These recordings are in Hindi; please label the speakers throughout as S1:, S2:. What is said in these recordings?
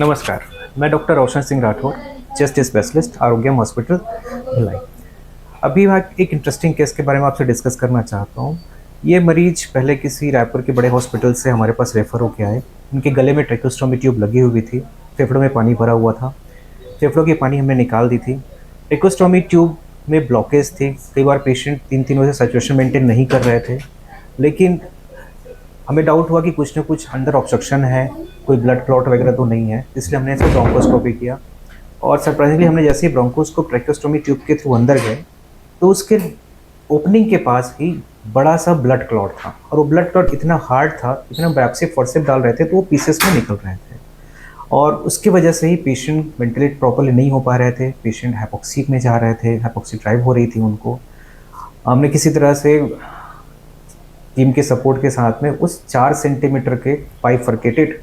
S1: नमस्कार। मैं doctor Roshan Singh Rathore, chest specialist, आरोग्यम हॉस्पिटल, भिलाई। अभी मैं एक इंटरेस्टिंग केस के बारे में आपसे डिस्कस करना चाहता हूँ। ये मरीज पहले किसी रायपुर के बड़े हॉस्पिटल से हमारे पास रेफ़र होके आए। उनके गले में ट्रैकोस्टोमी ट्यूब लगी हुई थी, फेफड़ों में पानी भरा हुआ था। फेफड़ों की पानी हमने निकाल दी थी। ट्रैकोस्टोमी ट्यूब में ब्लॉकेज थी। कई बार पेशेंट 3-3 बजे सैचुरेशन मेंटेन नहीं कर रहे थे, लेकिन हमें डाउट हुआ कि कुछ न कुछ अंदर ऑब्स्ट्रक्शन है, कोई ब्लड क्लॉट वगैरह तो नहीं है, इसलिए हमने इसको ब्रोंकोस्कोपी किया। और सरप्राइजिंगली हमने जैसे ही ब्रोंकोस्कोप ट्रैकोस्टोमी ट्यूब के थ्रू अंदर गए, तो उसके ओपनिंग के पास ही बड़ा सा ब्लड क्लॉट था, और वो ब्लड क्लॉट इतना हार्ड था, इतना बायोप्सी फोर्सेप डाल रहे थे तो वो पीसेस में निकल रहे थे, और उसकी वजह से ही पेशेंट वेंटिलेट प्रॉपर्ली नहीं हो पा रहे थे। पेशेंट हाइपोक्सी में जा रहे थे, हाइपोक्सी ड्राइव हो रही थी उनको। हमने किसी तरह से टीम के सपोर्ट के साथ में उस 4 सेंटीमीटर के बाइफरकेटेड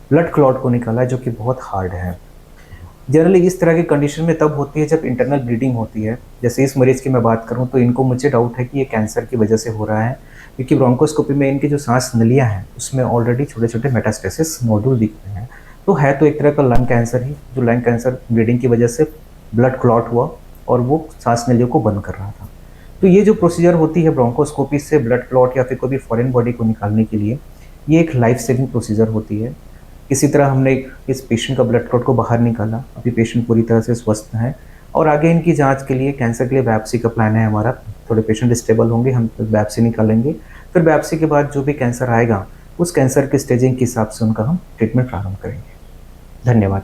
S1: ब्लड क्लॉट को निकाला, जो कि बहुत हार्ड है। जनरली इस तरह की कंडीशन में तब होती है जब इंटरनल ब्लीडिंग होती है। जैसे इस मरीज़ की मैं बात करूँ तो इनको मुझे डाउट है कि ये कैंसर की वजह से हो रहा है, क्योंकि ब्रोंकोस्कोपी में इनकी जो सांस नलियाँ हैं उसमें ऑलरेडी छोटे-छोटे मेटास्टेसिस नोडुल दिख रहे हैं। तो है तो एक तरह का लंग कैंसर ही, जो लंग कैंसर ब्लीडिंग की वजह से ब्लड क्लॉट हुआ और वो सांस नलियों को बंद कर रहा था। तो ये जो प्रोसीजर होती है ब्रोंकोस्कोपी से ब्लड क्लॉट या फिर कोई भी फॉरेन बॉडी को निकालने के लिए, ये एक लाइफ सेविंग प्रोसीजर होती है। इसी तरह हमने इस पेशेंट का ब्लड क्लॉट को बाहर निकाला। अभी पेशेंट पूरी तरह से स्वस्थ हैं, और आगे इनकी जांच के लिए, कैंसर के लिए बायोप्सी का प्लान है हमारा। थोड़े पेशेंट स्टेबल होंगे, हम बायोप्सी निकालेंगे। फिर बायोप्सी के बाद जो भी कैंसर आएगा, उस कैंसर के स्टेजिंग के हिसाब से उनका हम ट्रीटमेंट प्रारंभ करेंगे। धन्यवाद।